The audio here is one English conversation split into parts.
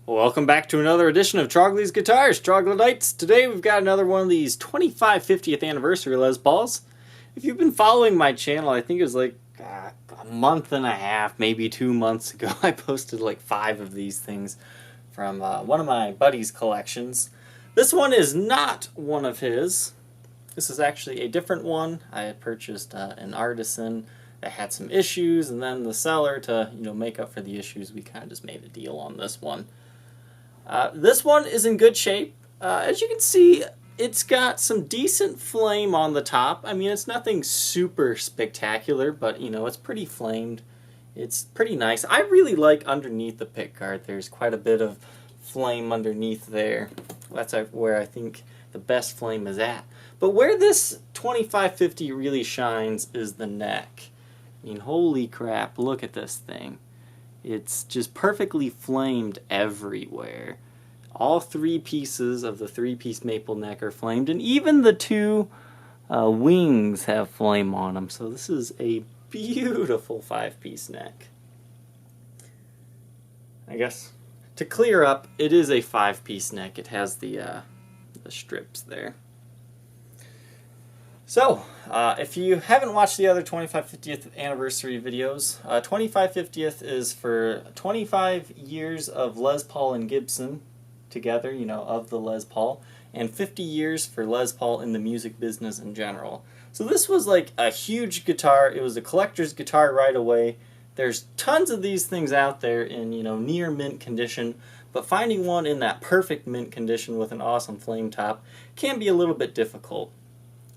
Welcome back to another edition of Trogly's Guitars, Troglodytes. Today we've got another one of these 25 50th anniversary Les Pauls. If you've been following my channel, I think it was like a month and a half, maybe 2 months ago, I posted like 5 of these things from one of my buddy's collections. This one is not one of his. This is actually a different one. I had purchased an artisan that had some issues, and then the seller, to make up for the issues, we kind of just made a deal on this one. This one is in good shape. As you can see, it's got some decent flame on the top. I mean, it's nothing super spectacular, but it's pretty flamed. It's pretty nice. I really like underneath the pickguard. There's quite a bit of flame underneath there. That's where I think the best flame is at. But where this 2550 really shines is the neck. I mean, holy crap, look at this thing. It's just perfectly flamed everywhere. All 3 pieces of the 3-piece maple neck are flamed, and even the 2 wings have flame on them. So this is a beautiful 5-piece neck. I guess to clear up, it is a 5-piece neck. It has the strips there. So, if you haven't watched the other 25 50th anniversary videos, 25 50th is for 25 years of Les Paul and Gibson together, of the Les Paul, and 50 years for Les Paul in the music business in general. So this was like a huge guitar. It was a collector's guitar right away. There's tons of these things out there in, near mint condition, but finding one in that perfect mint condition with an awesome flame top can be a little bit difficult.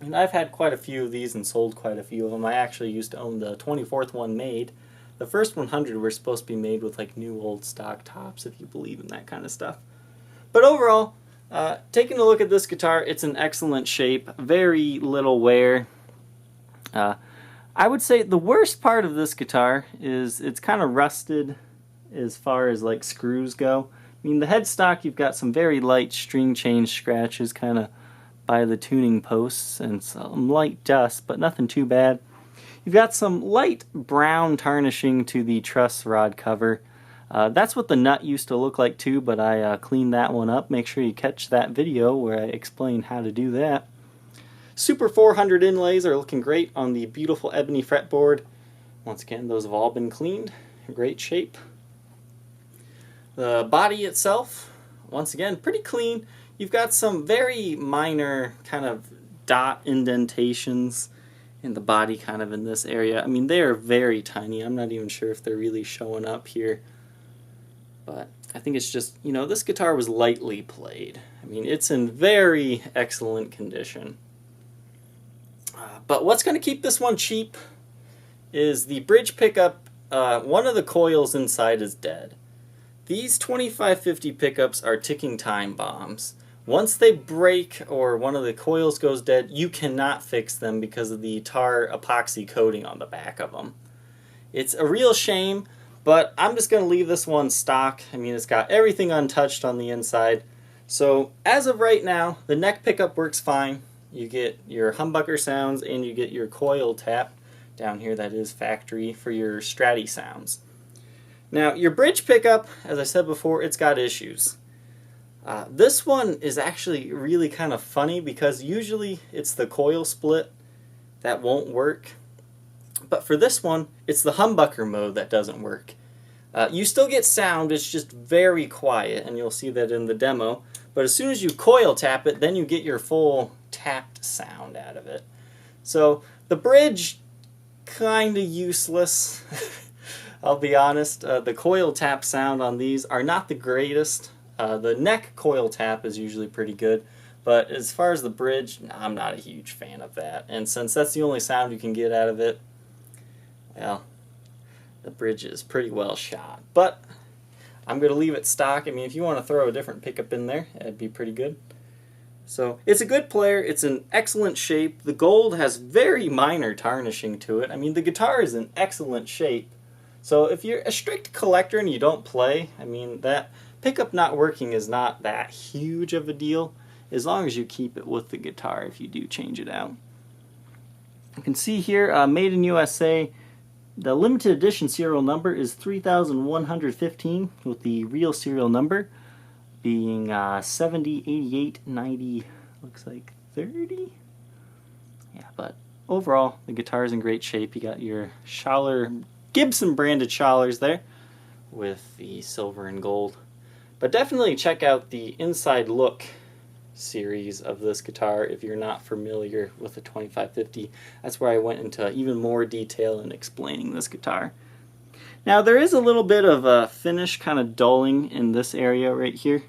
And I've had quite a few of these and sold quite a few of them. I actually used to own the 24th one made. The first 100 were supposed to be made with like new old stock tops, if you believe in that kind of stuff. But overall, taking a look at this guitar, it's in excellent shape, very little wear. I would say the worst part of this guitar is it's kind of rusted as far as like screws go. I mean, the headstock, you've got some very light string change scratches kind of by the tuning posts and some light dust, but nothing too bad. You've got some light brown tarnishing to the truss rod cover. That's what the nut used to look like too, but I cleaned that one up. Make sure you catch that video where I explain how to do that. Super 400 inlays are looking great on the beautiful ebony fretboard. Once again, those have all been cleaned. Great shape. The body itself, once again, pretty clean. You've got some very minor kind of dot indentations in the body, kind of in this area. I mean, they are very tiny. I'm not even sure if they're really showing up here. But I think it's just, this guitar was lightly played. I mean, it's in very excellent condition. But what's going to keep this one cheap is the bridge pickup. One of the coils inside is dead. These 2550 pickups are ticking time bombs. Once they break or one of the coils goes dead, you cannot fix them because of the tar epoxy coating on the back of them. It's a real shame, but I'm just going to leave this one stock. I mean, it's got everything untouched on the inside. So as of right now, the neck pickup works fine. You get your humbucker sounds and you get your coil tap down here that is factory for your Stratty sounds. Now, your bridge pickup, as I said before, it's got issues. This one is actually really kind of funny because usually it's the coil split that won't work. But for this one, it's the humbucker mode that doesn't work. You still get sound, it's just very quiet, and you'll see that in the demo. But as soon as you coil tap it, then you get your full tapped sound out of it. So the bridge, kind of useless. I'll be honest, the coil tap sound on these are not the greatest. The neck coil tap is usually pretty good, but as far as the bridge, I'm not a huge fan of that. And since that's the only sound you can get out of it, well, the bridge is pretty well shot. But I'm going to leave it stock. I mean, if you want to throw a different pickup in there, that'd be pretty good. So it's a good player. It's in excellent shape. The gold has very minor tarnishing to it. I mean, the guitar is in excellent shape. So if you're a strict collector and you don't play, I mean, that pickup not working is not that huge of a deal as long as you keep it with the guitar if you do change it out. You can see here, made in USA. The limited edition serial number is 3115, with the real serial number being 70, 88, 90, looks like 30? Yeah, but overall, the guitar is in great shape. You got your Schaller, Gibson branded Schallers there with the silver and gold. But definitely check out the Inside Look series of this guitar if you're not familiar with the 2550. That's where I went into even more detail in explaining this guitar. Now there is a little bit of a finish kind of dulling in this area right here.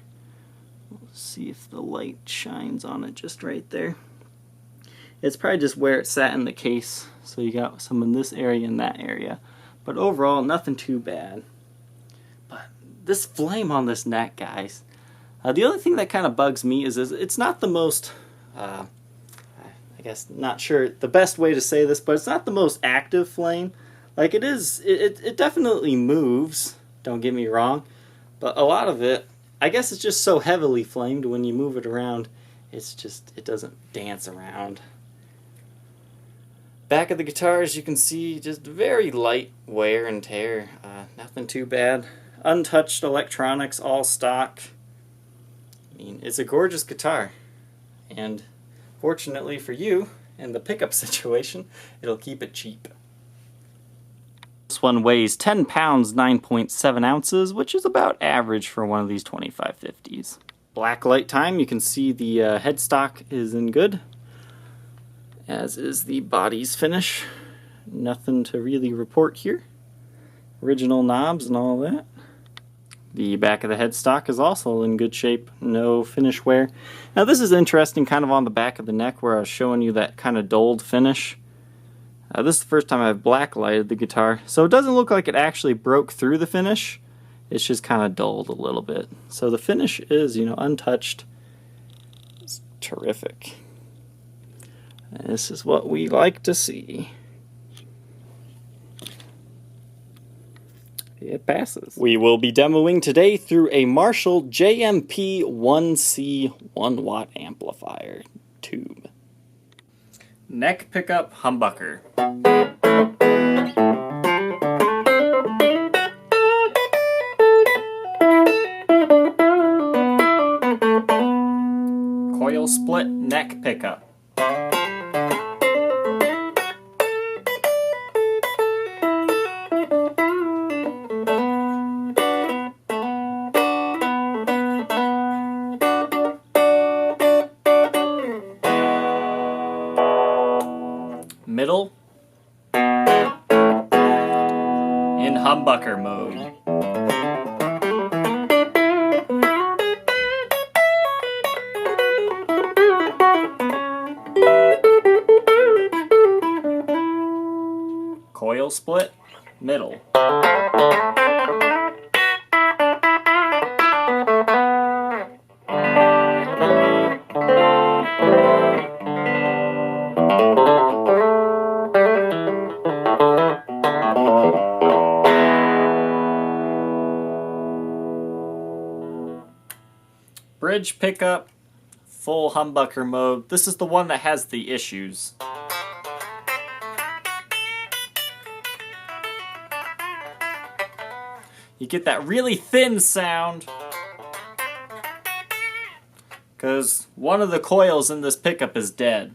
Let's see if the light shines on it just right there. It's probably just where it sat in the case, so you got some in this area and that area. But overall, nothing too bad. But this flame on this neck, guys. The other thing that kind of bugs me is it's not the most, I guess, not sure the best way to say this, but it's not the most active flame. Like it is, it definitely moves, don't get me wrong, but a lot of it, I guess it's just so heavily flamed when you move it around, it doesn't dance around. Back of the guitar, as you can see, just very light wear and tear, nothing too bad. Untouched electronics, all stock. I mean, it's a gorgeous guitar, and fortunately for you, in the pickup situation, it'll keep it cheap. This one weighs 10 pounds, 9.7 ounces, which is about average for one of these 2550s. Black light time, you can see the headstock is in good, as is the body's finish. Nothing to really report here. Original knobs and all that. The back of the headstock is also in good shape, no finish wear. Now this is interesting, kind of on the back of the neck where I was showing you that kind of dulled finish. This is the first time I've black lighted the guitar, so it doesn't look like it actually broke through the finish. It's just kind of dulled a little bit. So the finish is, you know, untouched. It's terrific. And this is what we like to see. It passes. We will be demoing today through a Marshall JMP 1C 1-watt amplifier tube. Neck pickup humbucker. Coil split neck pickup. Middle in humbucker mode. Coil split, middle. Bridge pickup, full humbucker mode. This is the one that has the issues. You get that really thin sound because one of the coils in this pickup is dead.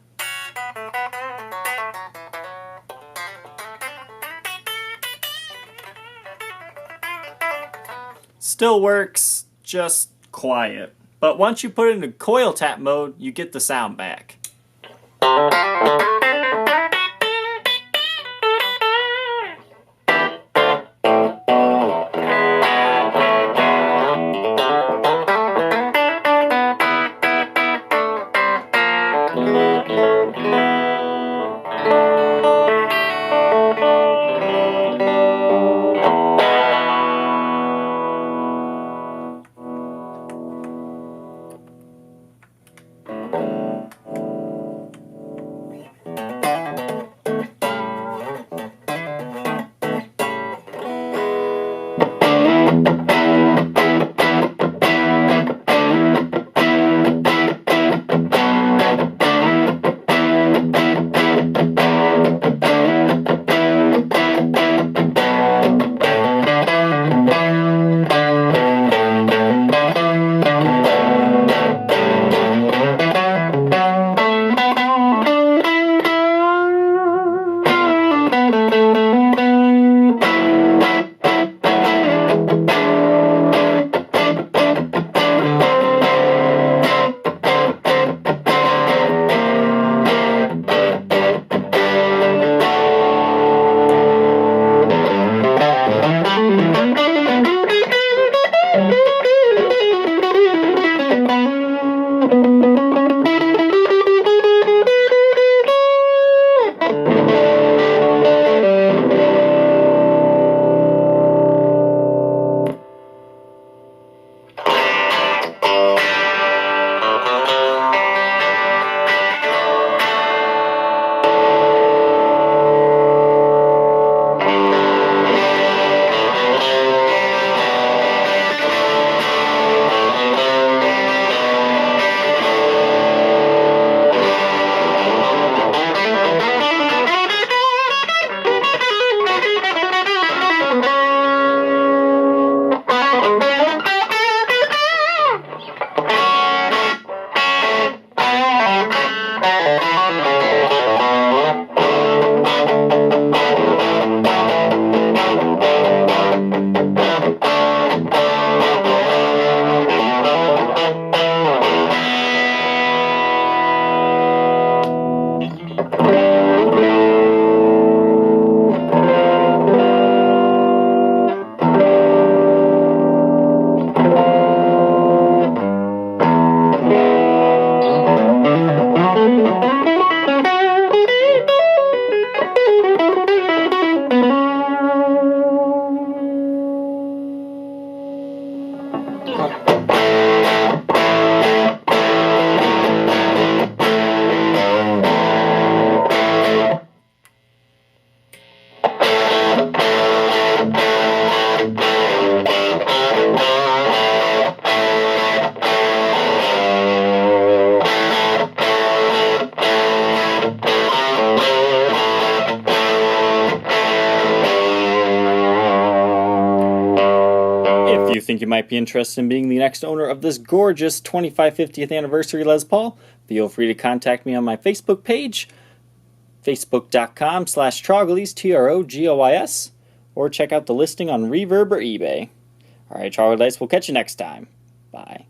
Still works, just quiet. But once you put it into coil tap mode, you get the sound back. If you think you might be interested in being the next owner of this gorgeous 2550th anniversary Les Paul, feel free to contact me on my Facebook page, facebook.com/Troglys, Trogoys, or check out the listing on Reverb or eBay. Alright, Troglodytes, we'll catch you next time. Bye.